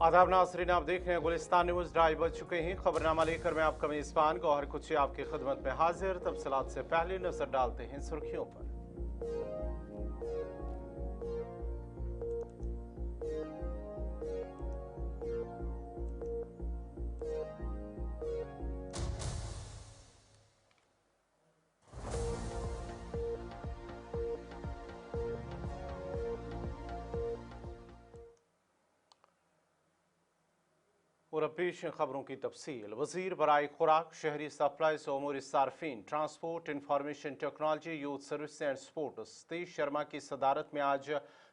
आदाब नाज़रीन, आप देख रहे हैं गुलिस्तान न्यूज़। 2:30 बज चुके हैं। खबरनामा लेकर मैं आपका मेज़बान गौहर कुची आपकी खिदमत में हाजिर। तफसीलात से पहले नजर डालते हैं सुर्खियों पर। और अब पेश खबरों की तफसील। वज़ीर बराए खुराक, शहरी सप्लाईज, उमूर सार्फिन, transport, information technology, youth service and sports Satish Sharma की सदारत में आज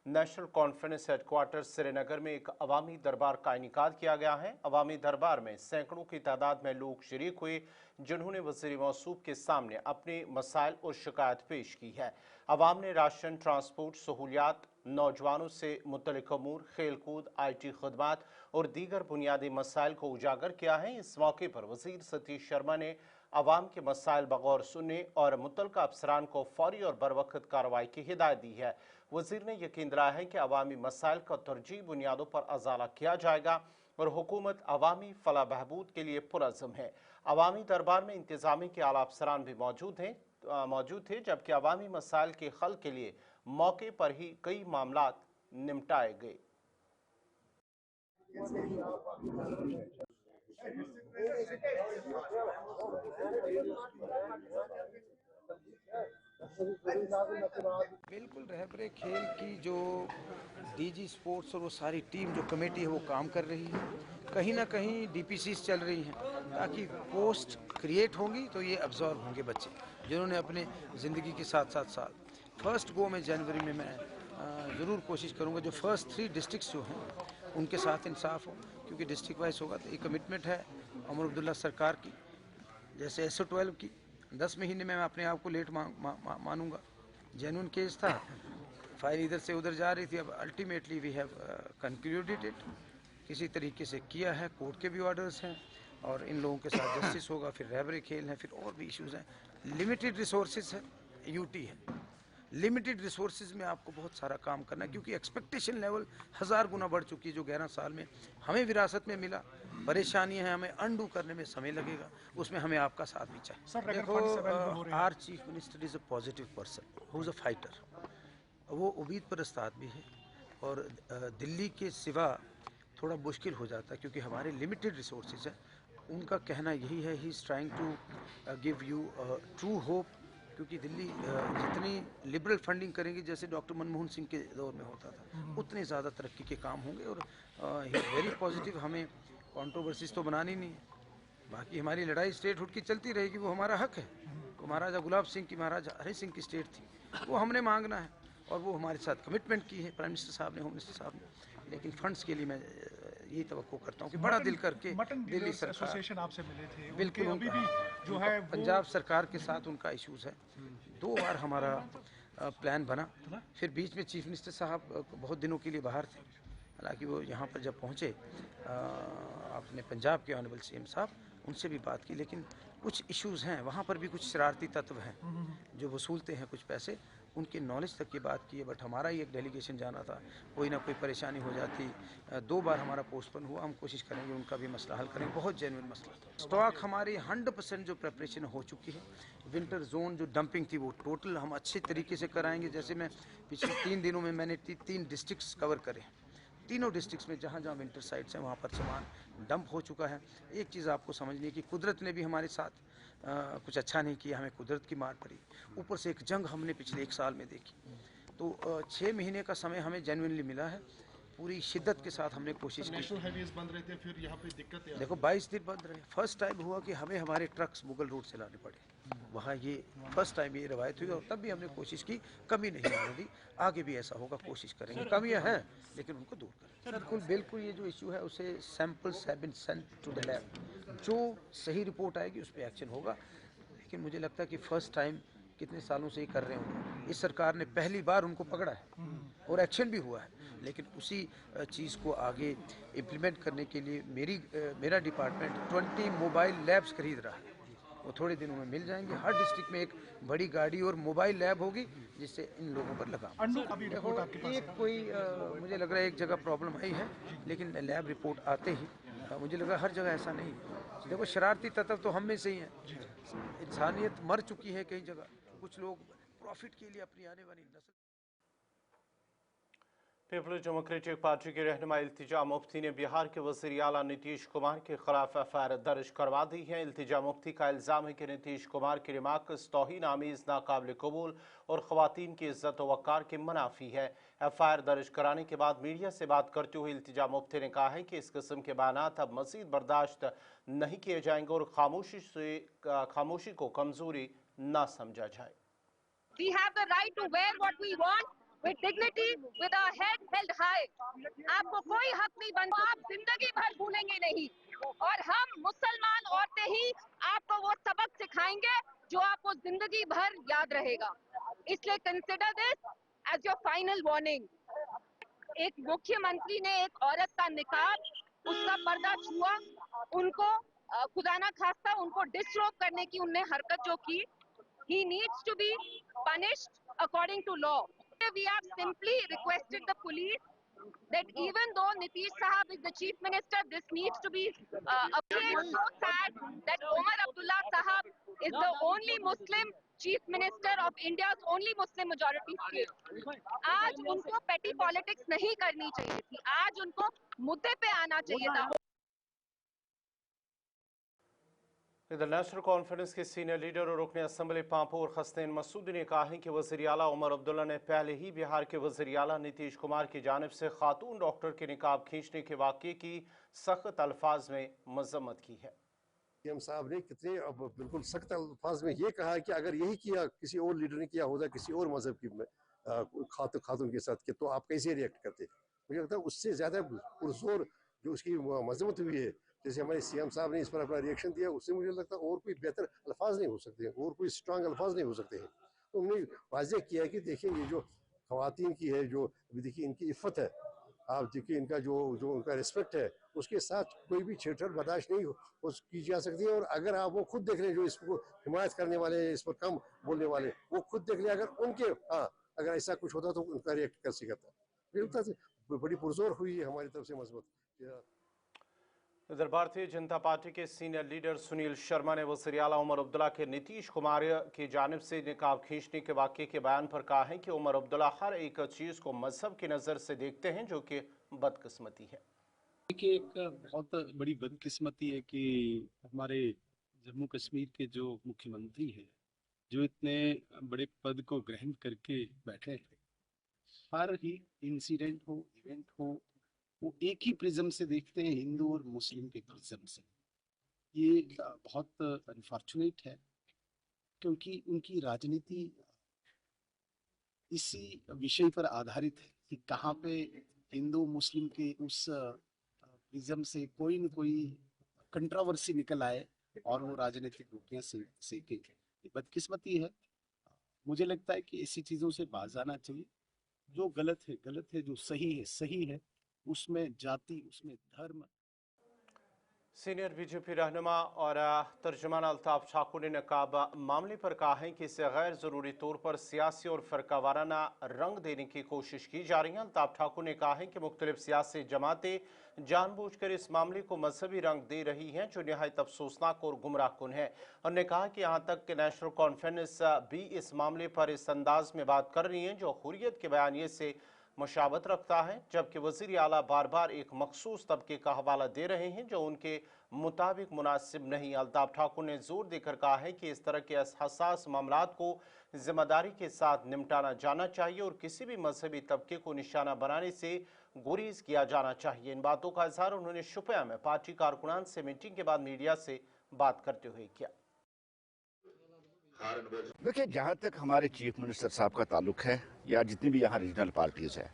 नेशनल कॉन्फ्रेंस हेडक्वार्टर श्रीनगर में एक अवामी दरबार का इनेकाद किया गया है। अवामी दरबार में सैकड़ों की तादाद में लोग शरीक हुए, जिन्होंने वज़ीर मौसूफ के सामने अपने मसाइल और शिकायत पेश की है। अवाम ने राशन, ट्रांसपोर्ट सहूलियात, नौजवानों से मुतल्लिक़ अमूर, खेलकूद, IT खदमात और दीगर बुनियादी मसाइल को उजागर किया है। इस मौके पर वज़ीर सतीश शर्मा ने अवाम के मसाइल बगौर सुनने और मुतल्लिक़ा अफसरान को फौरी और बरवक्त कार्रवाई की हिदायत दी है। वज़ीर ने यकीन दिलाया है कि अवामी मसाइल का तरजीह बुनियादों पर अजाला किया जाएगा और हुकूमत अवामी फलाह बहबूद के लिए पुरअज़्म है। अवामी दरबार में इंतज़ामी के आला अफसरान भी मौजूद थे, जबकि अवामी मसाइल के हल के लिए मौके पर ही कई मामलात निपटाए गए। बिल्कुल रहबरे खेल की जो DG स्पोर्ट्स और वो सारी टीम जो कमेटी है वो काम कर रही है। कहीं ना कहीं DPCs चल रही हैं ताकि पोस्ट क्रिएट होंगी तो ये अब्जॉर्व होंगे बच्चे जिन्होंने अपने ज़िंदगी के साथ साल। फर्स्ट गो में जनवरी में मैं ज़रूर कोशिश करूँगा जो फर्स्ट 3 डिस्ट्रिक्ट्स जो हैं उनके साथ इंसाफ हो, क्योंकि डिस्ट्रिक्ट वाइज होगा तो ये कमिटमेंट है उमर अब्दुल्ला सरकार की। जैसे SO12 की 10 महीने में मैं अपने आप को लेट मानूंगा। जेन्युइन केस था, फाइल इधर से उधर जा रही थी, अब ultimately we have concluded it, किसी तरीके से किया है। कोर्ट के भी ऑर्डर्स हैं और इन लोगों के साथ जस्टिस होगा। फिर रहबरे खेल है, फिर और भी इश्यूज हैं। लिमिटेड रिसोर्सेज है, UT है। लिमिटेड रिसोर्सेज में आपको बहुत सारा काम करना है, क्योंकि एक्सपेक्टेशन लेवल 1000 गुना बढ़ चुकी है। जो 11 साल में हमें विरासत में मिला, परेशानियां हैं, हमें अंडू करने में समय लगेगा, उसमें हमें आपका साथ भी चाहिए। देखो, our chief minister is a positive person who is a fighter. वो उम्मीद परस्त आदमी है और दिल्ली के सिवा थोड़ा मुश्किल हो जाता है क्योंकि हमारे लिमिटेड रिसोर्सेज हैं। उनका कहना यही है, he is trying to give you true hope, क्योंकि दिल्ली जितनी लिबरल फंडिंग करेंगी जैसे डॉक्टर मनमोहन सिंह के दौर में होता था, उतने ज़्यादा तरक्की के काम होंगे। और ही इज़ वेरी पॉजिटिव। हमें कंट्रोवर्सीज तो बनानी नहीं है, बाकी हमारी लड़ाई स्टेटहुड की चलती रहेगी, वो हमारा हक है। वो महाराजा गुलाब सिंह की, महाराजा हरि सिंह की स्टेट थी, वो हमने मांगना है और वो हमारे साथ कमिटमेंट की है प्राइम मिनिस्टर साहब ने, होम मिनिस्टर साहब ने। लेकिन फंड्स के लिए मैं यही तवक्को करता हूँ कि बड़ा दिल करके दिल्ली सरकार एसोसिएशन आपसे मिले थे, बिल्कुल अभी भी जो है पंजाब सरकार के साथ उनका इश्यूज है। 2 बार हमारा प्लान बना, फिर बीच में चीफ मिनिस्टर साहब बहुत दिनों के लिए बाहर थे। हालांकि वो यहाँ पर जब पहुँचे, आपने पंजाब के ऑनरेबल CM साहब उनसे भी बात की, लेकिन कुछ इश्यूज हैं वहाँ पर भी, कुछ शरारती तत्व हैं जो वसूलते हैं कुछ पैसे, उनके नॉलेज तक की बात की है। बट हमारा ही एक डेलीगेशन जाना था, कोई ना कोई परेशानी हो जाती। 2 बार हमारा पोस्टपोन हुआ। हम कोशिश करेंगे उनका भी मसला हल करेंगे, बहुत जेन्युइन मसला था। स्टॉक हमारी 100% जो प्रिपरेशन हो चुकी है। विंटर जोन जो डंपिंग थी वो टोटल हम अच्छे तरीके से कराएंगे। जैसे मैं पिछले 3 दिनों में मैंने 3 डिस्ट्रिक्ट्स कवर करे, तीनों डिस्ट्रिक्ट्स में जहाँ जहाँ विंटर साइट्स हैं वहाँ पर सामान डंप हो चुका है। एक चीज़ आपको समझनी है कि कुदरत ने भी हमारे साथ कुछ अच्छा नहीं किया, हमें कुदरत की मार पड़ी। ऊपर से एक जंग हमने पिछले 1 साल में देखी, तो 6 महीने का समय हमें जेन्युइनली मिला है। पूरी शिद्दत के साथ हमने कोशिश की। नेशनल हाईवेज बंद रहे थे, फिर यहाँ पे दिक्कत है। देखो 22 दिन बंद रहे। फर्स्ट टाइम हुआ कि हमें हमारे ट्रक्स मुगल रोड से लाने पड़े वहाँ, ये फर्स्ट टाइम ये रवायत हुई और तब भी हमने कोशिश की, कमी नहीं आने दी। आगे भी ऐसा होगा, कोशिश करेंगे। कमियाँ हैं लेकिन उनको दूर करें। बिल्कुल ये जो इशू है उसे samples have been sent to the lab, जो सही रिपोर्ट आएगी उस पर एक्शन होगा। लेकिन मुझे लगता है कि फर्स्ट टाइम कितने सालों से ये कर रहे होंगे, इस सरकार ने पहली बार उनको पकड़ा है और एक्शन भी हुआ है। लेकिन उसी चीज़ को आगे इम्प्लीमेंट करने के लिए मेरा डिपार्टमेंट 20 मोबाइल लैब्स खरीद रहा है। وہ تھوڑے دنوں میں مل جائیں گے. ہر ڈسٹرکٹ میں ایک بڑی گاڑی اور موبائل لیب ہوگی جس سے ان لوگوں پر لگام. دیکھو ایک کوئی مجھے لگ رہا ہے ایک جگہ پرابلم آئی ہے, لیکن لیب رپورٹ آتے ہی مجھے لگ رہا ہے ہر جگہ ایسا نہیں ہے. دیکھو شرارتی تتو تو ہم میں سے ہی ہیں. انسانیت مر چکی ہے کئی جگہ. کچھ لوگ پروفٹ کے لیے اپنی آنے والی نسل. پیپلز ڈیموکریٹک پارٹی کے رہنما التجا مفتی نے بہار کے وزیر اعلیٰ نتیش کمار کے خلاف ایف آئی آر درج کروا دی ہے. التجا مفتی کا الزام ہے کہ نتیش کمار کی ریمارکس توہین آمیز, ناقابل قبول اور خواتین کی عزت و وقار کے منافی ہے. ایف آئی آر درج کرانے کے بعد میڈیا سے بات کرتے ہوئے التجا مفتی نے کہا ہے کہ اس قسم کے بیانات اب مزید برداشت نہیں کیے جائیں گے اور خاموشی کو کمزوری نہ سمجھا جائے. We have the right to wear what we want with dignity, with our head held high. آپ کو کوئی حق نہیں بنتا, آپ زندگی بھر بھولیں گے نہیں, اور ہم مسلمان عورتیں ہی آپ کو وہ سبق سکھائیں گے جو آپ کو زندگی بھر یاد رہے گا. اس لیے consider this as your final warning. ایک مکھیہ منتری نے ایک عورت کا نقاب, اس کا پردہ چھوا, ان کو خدا نہ خواستہ ان کو ڈسروب کرنے کی ان نے حرکت جو کی, he needs to be punished according to law. We have simply requested the police that even though Nitish Sahab is the chief minister, this needs to be it's so sad that Omar Abdullah Sahab is the only Muslim chief minister of India's only Muslim majority state. آج ان کو petty politics نہیں کرنی چاہیے تھی, آج ان کو مدعے پہ آنا چاہیے تھا. ادھر نیشنل کانفرنس کے سینئر لیڈر اور رکن اسمبلی پامپور حسنین مسعودی نے کہا ہے کہ وزیر اعلیٰ عمر عبداللہ نے پہلے ہی بہار کے وزیر اعلیٰ نتیش کمار کی جانب سے خاتون ڈاکٹر کے نقاب کھینچنے کے واقعے کی سخت الفاظ میں مذمت کی ہے. سی ایم صاحب نے کتنے بالکل سخت الفاظ میں یہ کہا کہ اگر یہی کیا کسی اور لیڈر نے کیا ہوتا کسی اور مذہب کی خاتون کے ساتھ کہ تو آپ کیسے ریئیکٹ کرتے. مجھے لگتا ہے اس سے زیادہ پرزور جو اس کی مذمت ہوئی ہے, جیسے ہمارے سی ایم صاحب نے اس پر اپنا ریئیکشن دیا, اس سے مجھے لگتا ہے اور کوئی بہتر الفاظ نہیں ہو سکتے ہیں, اور کوئی اسٹرانگ الفاظ نہیں ہو سکتے ہیں. تو انہوں نے واضح کیا کہ دیکھیں یہ جو خواتین کی ہے, جو دیکھیے ان کی عفت ہے, آپ دیکھیے ان کا جو ان کا رسپیکٹ ہے, اس کے ساتھ کوئی بھی چھیڑ چھاڑ برداشت نہیں کی جا سکتی ہے. اور اگر آپ وہ خود دیکھ لیں جو اس کو حمایت کرنے والے ہیں, اس پر کم بولنے والے, وہ خود دیکھ لیں اگر ان کے اگر ایسا کچھ ہوتا تو ان کا ریئیکٹ کر سکتا. بڑی پرزور ہوئی ہے ہماری طرف سے مضبوط. ادھر بھارتیہ جنتا پارٹی کے سینئر لیڈر سنیل شرما نے وزیر اعلیٰ عمر عبداللہ کے نتیش کمار کی جانب سے نقاب کھینچنے کے واقعے کے بیان پر کہا ہے کہ عمر عبداللہ ہر ایک چیز کو مذہب کی نظر سے دیکھتے ہیں, جو کہ بدقسمتی ہے. ایک بہت بڑی بدقسمتی ہے کہ ہمارے جموں کشمیر کے جو مکھیہ منتری ہیں, جو اتنے بڑے پد کو گرہن کر کے بیٹھے ہیں, ہر ہی انسیڈنٹ ہو, ایونٹ ہو, وہ ایک ہی پرزم سے دیکھتے ہیں, ہندو اور مسلم کے پرزم سے. یہ بہت انفارچونیٹ ہے, کیونکہ ان کی راجنیتی اسی وشے پر آدھارت ہے کہ کہاں پہ ہندو مسلم کے اس پرزم سے کوئی نہ کوئی کنٹراورسی نکل آئے اور وہ راجنیتک روٹیاں سیکھیں. یہ بدقسمتی ہے. مجھے لگتا ہے کہ ایسی چیزوں سے باز آنا چاہیے. جو غلط ہے, جو صحیح ہے, اس میں جاتی, اس میں دھرم. سینئر بی جے پی رہنما اور ترجمان الطاف ٹھاکر نے نقاب معاملے پر کہا ہے کہ اسے غیر ضروری طور پر سیاسی اور فرقہ وارانہ رنگ دینے کی کوشش کی جا رہی ہے. الطاف ٹھاکر نے کہا ہے کہ مختلف سیاسی جماعتیں جان بوجھ کر اس معاملے کو مذہبی رنگ دے رہی ہیں, جو نہایت افسوسناک اور گمراہ کن ہے. انہوں نے کہا کہ یہاں تک کہ نیشنل کانفرنس بھی اس معاملے پر اس انداز میں بات کر رہی ہیں جو حریت کے بیانیے سے مشابہت رکھتا ہے, جبکہ وزیر اعلیٰ بار بار ایک مخصوص طبقے کا حوالہ دے رہے ہیں جو ان کے مطابق مناسب نہیں. الطاف ٹھاکر نے زور دے کر کہا ہے کہ اس طرح کے حساس معاملات کو ذمہ داری کے ساتھ نمٹانا جانا چاہیے اور کسی بھی مذہبی طبقے کو نشانہ بنانے سے گریز کیا جانا چاہیے. ان باتوں کا اظہار انہوں نے شوپیاں میں پارٹی کارکنان سے میٹنگ کے بعد میڈیا سے بات کرتے ہوئے کیا. دیکھیں, جہاں تک ہمارے چیف منسٹر صاحب کا تعلق ہے یا جتنی بھی یہاں ریجنل پارٹیز ہے,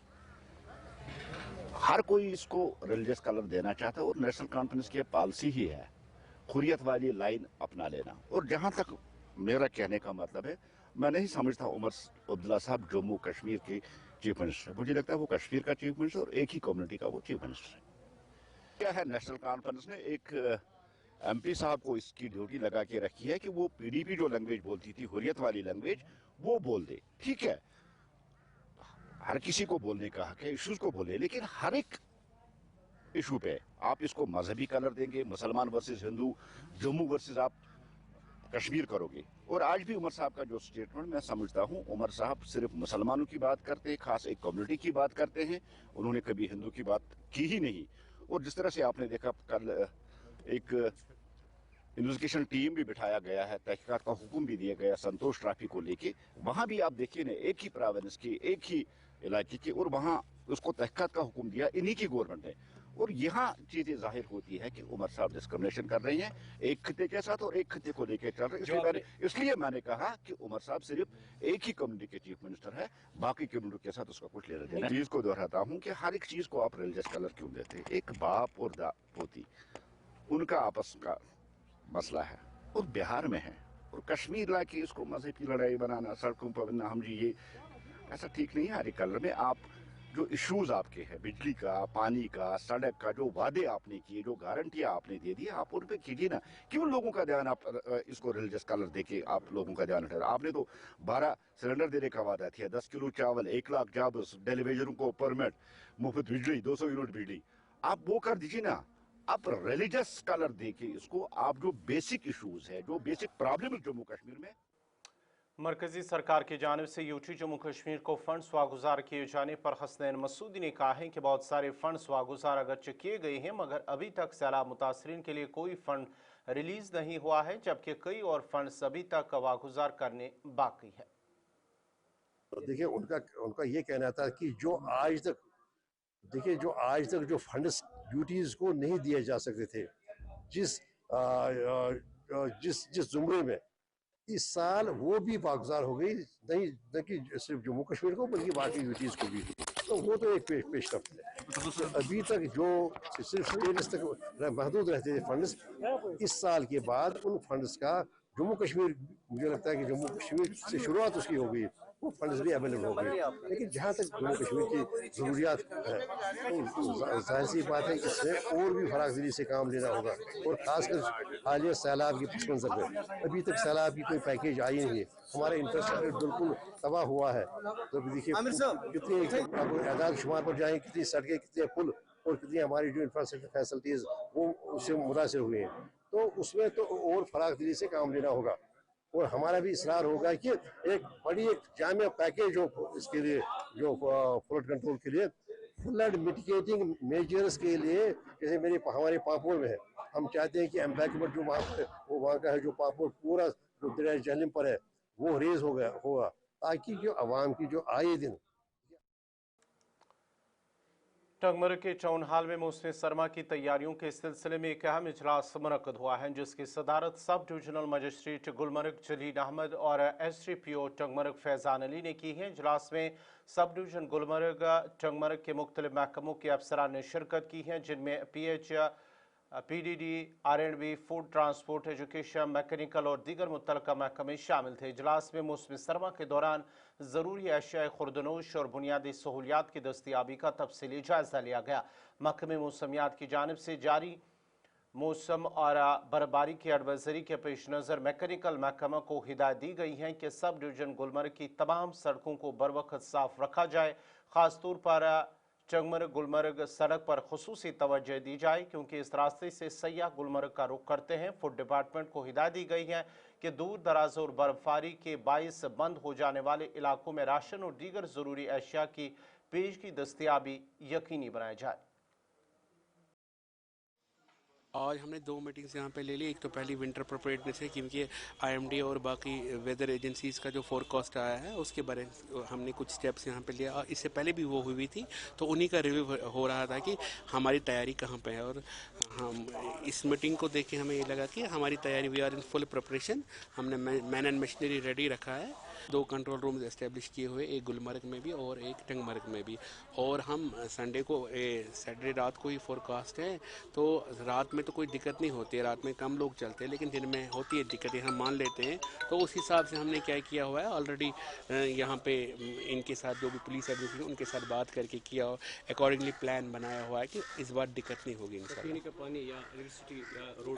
ہر کوئی اس کو ریلیجس کلر دینا چاہتا ہے اور نیشنل کانفرنس کی پالیسی ہی ہے حریت والی لائن اپنا لینا. اور جہاں تک میرا کہنے کا مطلب ہے, میں نہیں سمجھتا عمر عبداللہ صاحب جموں کشمیر کے چیف منسٹر. مجھے لگتا ہے وہ کشمیر کا چیف منسٹر اور ایک ہی کمیونٹی کا وہ چیف منسٹر ہے. کیا ہے, نیشنل کانفرنس نے ایک MP साहब को इसकी ड्यूटी लगा के रखी है कि वो PDP जो लैंग्वेज बोलती थी, हुर्रियत वाली लैंग्वेज, वो बोल दे। ठीक है, हर किसी को बोलने का हक है, इश्यूज को बोले, लेकिन हर एक इशू पे आप इसको मजहबी कलर देंगे, मुसलमान वर्सेस हिंदू, जम्मू वर्सेस आप कश्मीर करोगे। और आज भी उमर साहब का जो स्टेटमेंट मैं समझता हूँ, उमर साहब सिर्फ मुसलमानों की बात करते हैं, खास एक कम्युनिटी की बात करते हैं, उन्होंने कभी हिंदू की बात की ही नहीं। और जिस तरह से आपने देखा, कल एक इन्वेस्टिगेशन टीम भी बिठाया गया है, तहकीकात का हुक्म भी दिया गया संतोष ट्रॉफी को लेके, वहां भी आप देखिए ना, एक ही प्रोविंस की, एक ही इलाके की, और वहां उसको तहकीकात का हुक्म दिया इन्हीं की गवर्नमेंट ने। और यहाँ चीजें जाहिर होती है कि उमर साहब डिस्क्रिमिनेशन कर रहे हैं एक खिते के साथ और एक खिते को लेकर चल रहे हैं। इसलिए मैंने कहा कि उमर साहब सिर्फ एक ही कम्युनिटी के चीफ मिनिस्टर है, बाकी कम्युनिटी के साथ उसका कुछ लेना देना। चीज को दोहराता हूँ कि हर एक चीज को आप रिलीजियस कलर क्यों देते हैं? एक बाप और पोती, उनका आपस का मसला है, और बिहार में है, और कश्मीर ला के इसको मजहब की लड़ाई बनाना, सड़कों पर बनना, हम जी ये ऐसा ठीक नहीं है। हर एक कलर में आप जो इश्यूज आपके हैं, बिजली का, पानी का, सड़क का, जो वादे आपने किए, जो गारंटियां आपने दे दी, आप उन पे कीजिए ना। क्यों लोगों का ध्यान आप इसको रिलीजियस कलर देके आप लोगों का ध्यान हटा? आपने तो 12 सिलेंडर देने का वादा किया, 10 किलो चावल, 1 लाख जॉब्स, टेलीविजन को परमिट, मुफ्त बिजली, 200 यूनिट बिजली, आप वो कर दीजिए ना। आप रिलीजियस कलर देके इसको, आप जो बेसिक इश्यूज है, जो बेसिक प्रॉब्लम जम्मू कश्मीर में, मरकजी सरकार की जानिब से यूटी जम्मू कश्मीर को फंड्स वागुजार किए जाने पर हसनैन मसूदी ने कहा है कि बहुत सारे फंड्स वागुजार अगरचे किए गए हैं, मगर अभी तक सैलाब मुतासरीन के लिए कोई फंड रिलीज नहीं हुआ है, जबकि कई और फंड्स अभी तक वागुजार करने बाकी है। देखिए, उनका ये कहना था कि जो आज तक जो फंड्स ड्यूटीज को नहीं दिए जा सकते थे, जिस जुमरे में, इस साल वो भी वागुजार हो गई, न कि सिर्फ जम्मू कश्मीर को बल्कि बाकी यूटीज को भी। तो वो तो एक पेशरफ्त है। तो अभी तक जो सिर्फ स्टेटस तक महदूद रहते थे फंड्स, इस साल के बाद उन फंड्स का जम्मू कश्मीर, मुझे लगता है कि जम्मू कश्मीर से शुरुआत उसकी हो गई, वो फंड्स भी अवेलेबल हो गए। लेकिन जहाँ तक जम्मू कश्मीर की ज़रूरियात है, तो जाहिर सी बात है कि इसमें और भी फरागदिली से काम लेना होगा। और ख़ासकर हालिया सैलाब के पस मंज़र में अभी तक सैलाब की कोई पैकेज आई नहीं है, हमारा इंफ्रास्ट्रक्चर बिल्कुल तबाह हुआ है। तो देखिए कितनी आदाद शुमार पर जाएँ, कितनी सड़कें, कितने पुल और कितनी हमारी जो इंफ्रास्ट्रक्चर फैसिलिटीज़ वो उससे मुतासिर हुए हैं। तो उसमें तो और फरागदिली से काम लेना होगा। और हमारा भी इसरार होगा कि एक जामिया पैकेज हो इसके लिए, जो फ्लड कंट्रोल के लिए, फ्लड मिटिगेटिंग मेजर्स के लिए, जैसे हमारे पापुर में है, हम चाहते हैं कि एम्बैकमेंट जो वहाँ का है, जो पापुर पूरा जो दरिया जहलम पर है, वो रेज होगा, ताकि जो आवाम की जो आए दिन। टंगमर्ग के टाउन हॉल में मौसम सरमा की तैयारियों के सिलसिले में एक अहम इजलास मुनक्कद हुआ है, जिसकी सदारत सब डिविजनल मजिस्ट्रेट गुलमर्ग जलील अहमद और SDPO टंगमर्ग फैजान अली ने की है। इजलास में सब डिवीजन गुलमर्ग टंगमर्ग के मुख्तलिफ महकमों के अफसरान ने शिरकत की है, जिनमें PH, PDD, R&B, food, transport, education, mechanical और दीगर मुतल्लिका महकमे शामिल थे। इजलास में मौसम सरमा के दौरान ज़रूरी अशिया खुर्दनोश और बुनियादी सहूलियात की दस्तियाबी का तफसीली जायज़ा लिया गया। महकमे मौसमियात की जानिब से जारी मौसम और बर्फबारी की एडवाइजरी के पेश नज़र मैकेनिकल महकमा को हिदायत दी गई है कि सब डिवीजन गुलमर्ग की तमाम सड़कों को बर वक्त साफ रखा जाए। ख़ासतौर पर टंगमर्ग गुलमर्ग सड़क पर खुसूसी तवज्जो दी जाए, क्योंकि इस रास्ते से सयाह गुलमर्ग का रुख करते हैं। फूड डिपार्टमेंट को हिदायत दी गई है कि दूर दराज और बर्फबारी के बाइस बंद हो जाने वाले इलाकों में राशन और दीगर ज़रूरी अशिया की पेश की दस्तियाबी यकीनी बनाई जाए। आज हमने 2 मीटिंग्स यहाँ पे ले ली। एक तो पहली विंटर प्रिपेयर्डनेस है, क्योंकि IMD और बाकी वेदर एजेंसीज़ का जो फोरकास्ट आया है उसके बारे में हमने कुछ स्टेप्स यहाँ पे लिया। इससे पहले भी वो हुई थी, तो उन्हीं का रिव्यू हो रहा था कि हमारी तैयारी कहाँ पे है। और हम इस मीटिंग को देख के हमें ये लगा कि हमारी तैयारी, we are in full preparation. हमने मैन एंड मशीनरी रेडी रखा है। 2 कंट्रोल रूम एस्टेब्लिश किए हुए, एक गुलमर्ग में भी और एक टंगमर्ग में भी। और हम संडे को, सैटरडे रात को ही फोरकास्ट है, तो रात में तो कोई दिक्कत नहीं होती है, रात में कम लोग चलते हैं, लेकिन दिन में होती है दिक्कतें, हम मान लेते हैं। तो उस हिसाब से हमने क्या किया हुआ है, ऑलरेडी यहाँ पे इनके साथ जो भी पुलिस एडमिनिस्ट्रेशन उनके साथ बात करके किया, अकॉर्डिंगली प्लान बनाया हुआ है कि इस बार दिक्कत नहीं होगी इंशाल्लाह। पीने का पानी या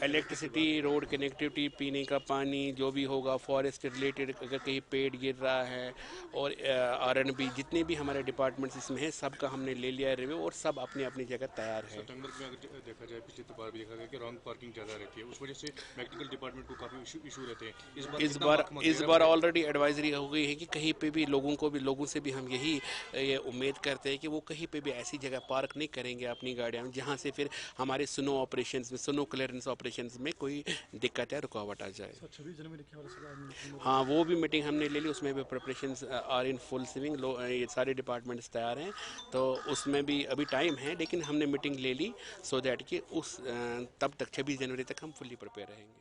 इलेक्ट्रिसिटी, रोड कनेक्टिविटी, पीने का पानी जो भी होगा, फॉरेस्ट रिलेटेड अगर कहीं पेड़ गिर रहा है, और R&B जितने भी हमारे डिपार्टमेंट्स इसमें हैं, सब का हमने ले लिया है रिव्यू, और सब अपनी अपनी जगह तैयार है। सितंबर में अगर देखा जाए, पिछली तो बार भी देखा गया कि रॉन्ग पार्किंग ज़्यादा रहती है, उस वजह से मैकेनिकल डिपार्टमेंट को काफ़ी इशू रहते हैं। इस बार ऑलरेडी एडवाइजरी हो गई है कि कहीं पे भी लोगों से भी हम यही ये उम्मीद करते हैं कि वो कहीं पे भी ऐसी जगह पार्क नहीं करेंगे अपनी गाड़ियाँ जहाँ से फिर हमारे स्नो ऑपरेशंस में, स्नो क्लियरेंस ऑपरेशंस में कोई दिक्कत या रुकावट आ जाए। 26 जनवरी के हवाले से हाँ, वो भी मीटिंग हमने ले ली, उसमें भी preparations are in full swing, ये सारे डिपार्टमेंट्स तैयार हैं, तो उसमें भी अभी टाइम है, लेकिन हमने मीटिंग ले ली सो दैट कि तब तक 26 जनवरी तक हम फुल्ली प्रिपेयर रहेंगे।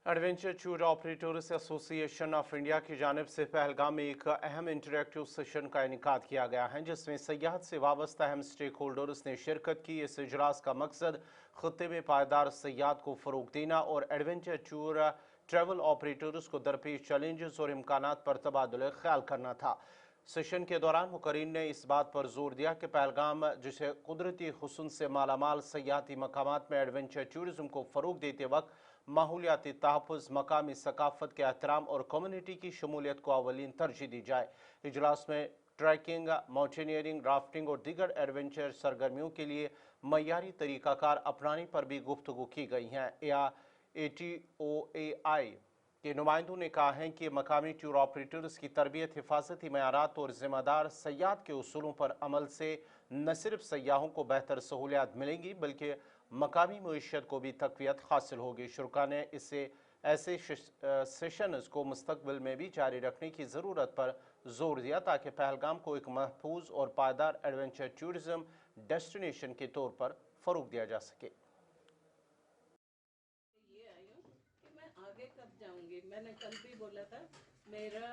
Adventure tour operators association of India की जानिब से पहलगाम में एक अहम इंटरेक्टिव सेशन का इनेकाद किया गया है, जिसमें सयाहत से वाबस्ता अहम स्टेक होल्डर्स ने शिरकत की। इस इजलास का मकसद खत्ते में पायदार सयाहत को फ़रोग देना और एडवेंचर टूर ट्रैवल ऑपरेटर्स को दरपेश चैलेंजेस और इम्कानात पर तबादुल ख्याल करना था। सेशन के दौरान मुकर्रीन ने इस बात पर जोर दिया कि पहलगाम, जिसे कुदरती हुस्न से मालामाल सयाहती मकामात में एडवेंचर टूरिज्म को फ़रोग देते वक्त माहौलियाती तहफ़्फ़ुज़, मकामी सकाफ़त के एहतराम और कम्युनिटी की शमूलियत को अवलीन तरजीह दी जाए। इजलास में ट्रैकिंग, माउंटेनियरिंग, राफ्टिंग और दीगर एडवेंचर सरगर्मियों के लिए मयारी तरीक़ाकार अपनाने पर भी गुफ्तगू की गई हैं। ATOAI के नुमाइंदों ने कहा है कि मकामी टूर ऑपरेटर्स की तरबियत, हिफाजती मयारात और ज़िम्मेदार सयाहत के उसूलों पर अमल से न सिर्फ सयाहों को बेहतर सहूलियात मिलेंगी बल्कि मकामी मईशत को भी तक़वियत हासिल होगी। शुरा ने ऐसे सेशंस को मुस्तकबिल में भी जारी रखने की ज़रूरत पर जोर दिया ताकि पहलगाम को एक महफूज और पायदार एडवेंचर टूरिज्म डेस्टिनेशन के तौर पर फ़रोग दिया जा सके। आगे कब जाऊंगी, मैंने कल भी बोला था मेरा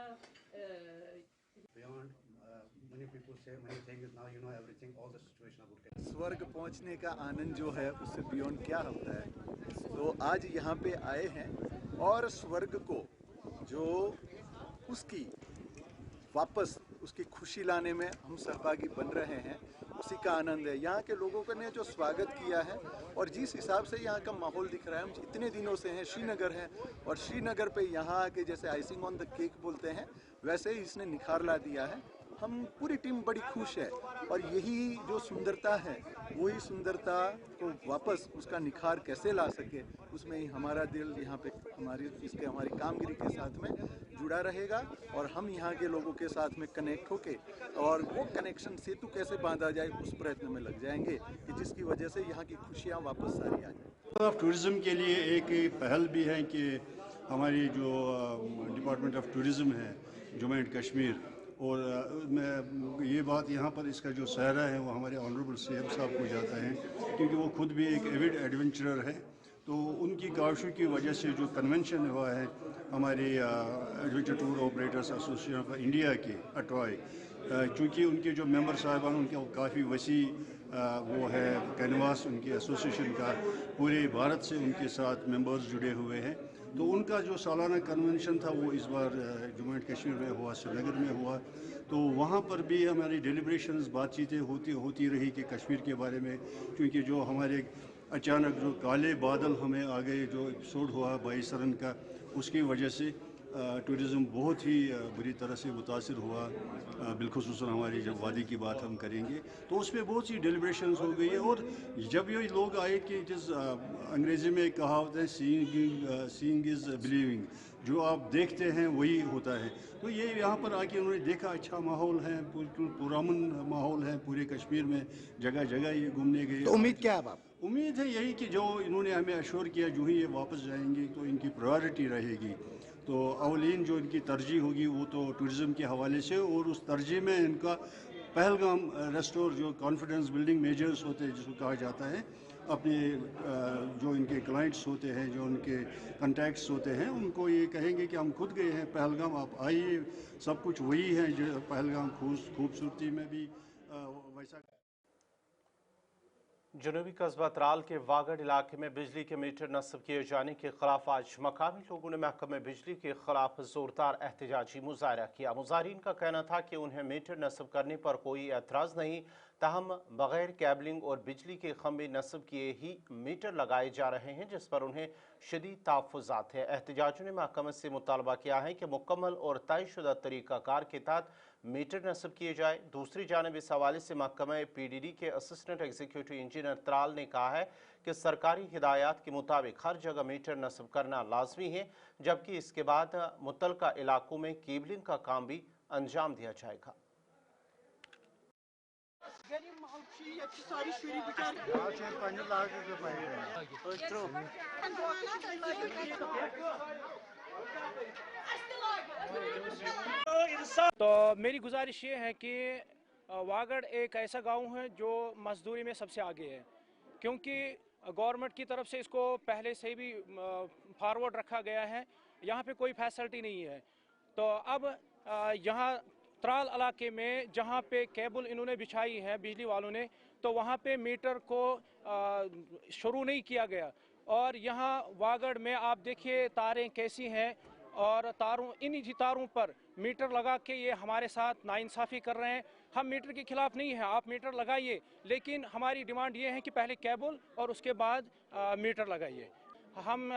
स्वर्ग पहुंचने का आनंद जो है उससे बियॉन्ड क्या होता है। तो आज यहाँ पे आए हैं और स्वर्ग को जो उसकी वापस उसकी खुशी लाने में हम सहभागी बन रहे हैं, उसी का आनंद है। यहाँ के लोगों ने जो स्वागत किया है और जिस हिसाब से यहाँ का माहौल दिख रहा है, हम इतने दिनों से हैं, श्रीनगर है और श्रीनगर पे यहाँ आके जैसे आइसिंग ऑन द केक बोलते हैं वैसे ही इसने निखार ला दिया है। हम पूरी टीम बड़ी खुश है और यही जो सुंदरता है वही सुंदरता को वापस उसका निखार कैसे ला सके, उसमें ही हमारा दिल यहाँ पे हमारी कामगिरी के साथ में जुड़ा रहेगा और हम यहाँ के लोगों के साथ में कनेक्ट होके और वो कनेक्शन सेतु कैसे बांधा जाए उस प्रयत्न में लग जाएंगे कि जिसकी वजह से यहाँ की खुशियाँ वापस सारी आ जाए। टूरिज़्म के लिए एक पहल भी है कि हमारी जो डिपार्टमेंट ऑफ टूरिज़्म है जम्मू एंड कश्मीर, और मैं ये बात यहाँ पर इसका जो सहरा है वो हमारे ऑनरेबल CM साहब को जाता है, क्योंकि वो खुद भी एक एविड एडवेंचरर है। तो उनकी काविशों की वजह से जो कन्वेंशन हुआ है हमारी adventure tour operators association of India की अटवाई, चूँकि उनके जो मेंबर साहिबान उनके काफ़ी वसी वो है कैनवास उनकी एसोसिएशन का, पूरे भारत से उनके साथ मेंबर्स जुड़े हुए हैं। तो उनका जो सालाना कन्वेंशन था वो इस बार जम्मू एंड कश्मीर में हुआ, श्रीनगर में हुआ। तो वहाँ पर भी हमारी डेलिब्रेशंस, बातचीतें होती रही कि कश्मीर के बारे में, क्योंकि जो हमारे अचानक जो काले बादल हमें आ गए, जो एपिसोड हुआ 22 रन का, उसकी वजह से टूरिज़म बहुत ही बुरी तरह से मुतासिर हुआ। बिलखुसूस हमारी जब वादी की बात हम करेंगे तो उसमें बहुत सी डेलिब्रेशंस हो गई है। और जब ये लोग आए कि जिस अंग्रेज़ी में कहावत है सीइंग इज़ बिलीविंग, जो आप देखते हैं वही होता है। तो ये यहाँ पर आके उन्होंने देखा अच्छा माहौल है, बिल्कुल पुरामन माहौल है पूरे कश्मीर में, जगह जगह ये घूमने गए। तो उम्मीद क्या है आप? उम्मीद है यही कि जो इन्होंने हमें अश्योर किया जो ही ये वापस जाएंगे तो इनकी प्रायोरिटी रहेगी। तो अवलीन जो इनकी तरजीह होगी वो तो टूरिज़म के हवाले से, और उस तरजीह में इनका पहलगाम रेस्टोर जो कॉन्फिडेंस बिल्डिंग मेजर्स होते हैं जिसको कहा जाता है, अपने जो इनके क्लाइंट्स होते हैं, जो उनके कॉन्टैक्ट्स होते हैं, उनको ये कहेंगे कि हम खुद गए हैं पहलगाम, आप आइए, सब कुछ वही है जो पहलगाम खूबसूरती में भी वैसा। जनूबी कस्बा त्राल के वागड़ इलाके में बिजली के मीटर नस्ब किए जाने के खिलाफ आज मकामी लोगों ने महकमे बिजली के खिलाफ जोरदार एहतजाजी मुजाहरा किया। मुजाहरीन का कहना था कि उन्हें मीटर नस्ब करने पर कोई एतराज़ नहीं, ताहम बगैर कैबलिंग और बिजली के खंभे नस्ब किए ही मीटर लगाए जा रहे हैं, जिस पर उन्हें शदीद तहफ़्फ़ुज़ात है। एहतजाजियों ने महकमे से मुतालबा किया है कि मुकम्मल और तयशुदा तरीक़ाकार के तहत मीटर नस्ब किए जाए। दूसरी जानिब इस हवाले से महकमा PDD के असिस्टेंट एग्जीक्यूटिव इंजीनियर त्राल ने कहा है कि सरकारी हिदायत के मुताबिक हर जगह मीटर नस्ब करना लाजमी है, जबकि इसके बाद मुतलका इलाकों में केबलिंग का काम भी अंजाम दिया जाएगा। तो मेरी गुजारिश ये है कि वागड़ एक ऐसा गांव है जो मजदूरी में सबसे आगे है, क्योंकि गवर्नमेंट की तरफ से इसको पहले से भी फॉरवर्ड रखा गया है। यहाँ पे कोई फैसिलिटी नहीं है। तो अब यहाँ त्राल इलाके में जहाँ पे केबल इन्होंने बिछाई है बिजली वालों ने, तो वहाँ पे मीटर को शुरू नहीं किया गया। और यहाँ वागड़ में आप देखिए तारें कैसी हैं, और इन्हीं तारों पर मीटर लगा के ये हमारे साथ नाइंसाफ़ी कर रहे हैं। हम मीटर के खिलाफ नहीं हैं, आप मीटर लगाइए, लेकिन हमारी डिमांड ये है कि पहले केबल और उसके बाद मीटर लगाइए। हम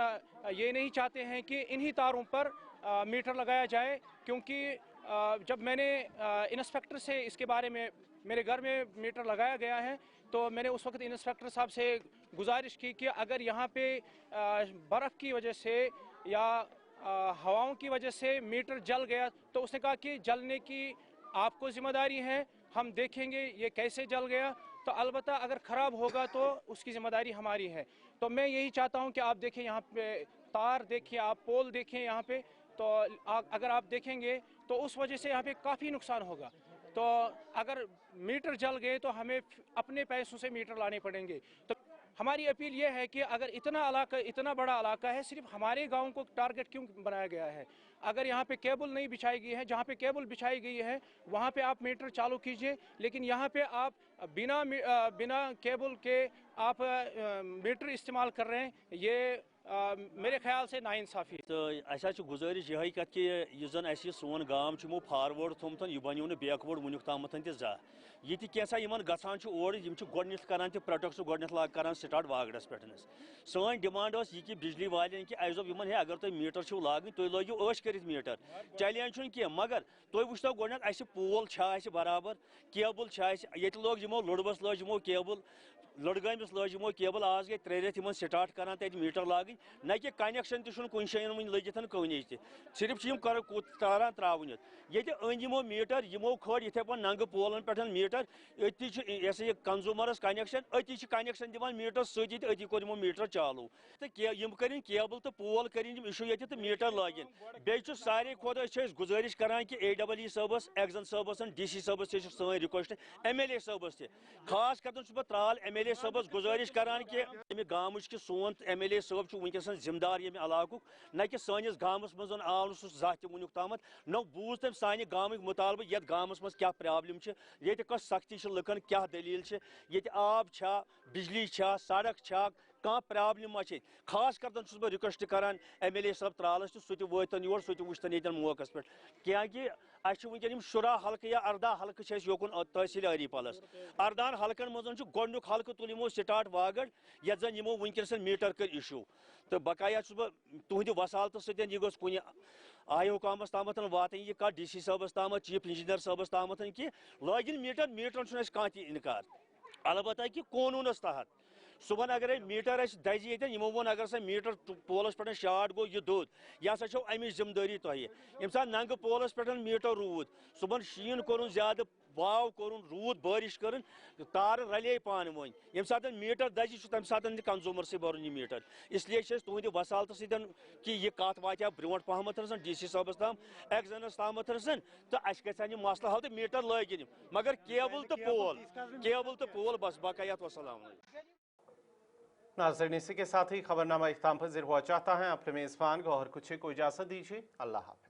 ये नहीं चाहते हैं कि इन्हीं तारों पर मीटर लगाया जाए, क्योंकि जब मैंने इंस्पेक्टर से इसके बारे में, मेरे घर में मीटर लगाया गया है, तो मैंने उस वक्त इंस्पेक्टर साहब से गुजारिश की कि अगर यहाँ पे बर्फ़ की वजह से या हवाओं की वजह से मीटर जल गया, तो उसने कहा कि जलने की आपको जिम्मेदारी है, हम देखेंगे ये कैसे जल गया, तो अलबत्ता अगर ख़राब होगा तो उसकी ज़िम्मेदारी हमारी है। तो मैं यही चाहता हूँ कि आप देखें यहाँ पे तार देखिए, आप पोल देखें यहाँ पे, तो अगर आप देखेंगे तो उस वजह से यहाँ पे काफ़ी नुकसान होगा। तो अगर मीटर जल गए तो हमें अपने पैसों से मीटर लाने पड़ेंगे। तो हमारी अपील ये है कि अगर इतना बड़ा इलाका है, सिर्फ हमारे गांव को टारगेट क्यों बनाया गया है? अगर यहाँ पे केबल नहीं बिछाई गई है, जहाँ पे केबल बिछाई गई है वहाँ पे आप मीटर चालू कीजिए, लेकिन यहाँ पे आप बिना केबल के आप मीटर इस्तेमाल कर रहे हैं, ये मेरे ख्याल से नाइंसाफ़ी। तो ऐसा गुजारिश यही कत कि यह जन सोन गांव फॉरवर्ड थोमत यह बनो बैकवर्ड वुनिक ताम जा ये कैसा गसान और गोडनिथ करान प्रोटेक्ट गोडनिथ करान स्टार्ट वागड़स पे। सन डिमांड यह कि बिजली वाले कि ऐसा है अगर तुम मीटर छो लागन तुम लोगियो ऐश कर मीटर चैलेंज कह, मगर तुम वो गोडन पोल बराबर केबल ये लोग यमो लड़बस लमो केबल लड़गमिस लमो केबल आज गई 3 रेत स्टार्ट करान तक मीटर लागन, न कि कनेक्शन तुन जान वो लगित कहीं सिर्फ तारान त्रावन ये अंदमो मीटर यमो खड़ इथे पे नंग पोलन पे मीटर ये कंज्यूमरस कनेक्शन अति कनेक्शन दिवान मीटर सती अति कोर मीटर चालू तो यम करें केबल तो पोल करें इशू ये तो मीटर लागिन बे सारे खुद गुजारिश करान कि AEE सबस एक्जन सबस DC सबस सन रिक्वेस्ट MLA सबस खास कर बह त्राल MLA सबस गुजारिश करान कि अमे गाम कि सोन MLA सब वनकस जिम्मेदार ये इलाक न कि सानिस गामस मज आव सह वुनिक ताम न बूझ तम सानि गामिक मुतालबे ये गामस मज क्या प्रॉब्लम ये कस सख्ती लुकन क्या दलील ये आब छा बिजली छा सड़क छा कह प्रॉब्लम मा खास कर बह रिक्वेस्ट करान MLA सब त्रालस सह वतन योर सह वुचतन ये मौकस पे क्या वनकन 10 हल्कह या 18 हल्कह योकुन तहसील अरीपलस 18 हल्कन मज गोडनुक हल्कह तुल यमो स्टार्ट वागड़ ये जन यमो वनकस मीटर कर इशू तो बकाया बह तुहद वसालत सत यह गोस कुन आय हुकामस ताम वात यह कत DC सबस ताम चीफ इंजीनियर सबस ताम कि लागिन मीटर मीटर कह इनकार अलबत्ता कि कानूनस तहत सुबह अगर मीटर दजि ये यमो वो अगर सा मीटर पोलस पे शार्ट गो यह दोद यह हसा अमिच जिम्मेदारी तुह ये सात नंग पोलस पे मीटर रूद सुबह शीन कोर ज्यादा वाव कोर रूद बारिश कर तार रले पान वन ये सात मीटर दजि तम सात कंज्यूमर से भर यह मीटर इसलिए तुहद वसालत सत कि यह कत वात ब्रोट पहम DC सबस ताम एक्जनस ताम तो अस गि मसला हल तो मीटर लगिन मगर केबल तो पोल बस बाकायत वसलाम। नाज़रीन इसी के साथ ही खबरनामा इख्ताम पज़ीर हुआ चाहता है। अपने मेज़बान गौहर कुछे को इजाज़त दीजिए। अल्लाह हाफ़िज़।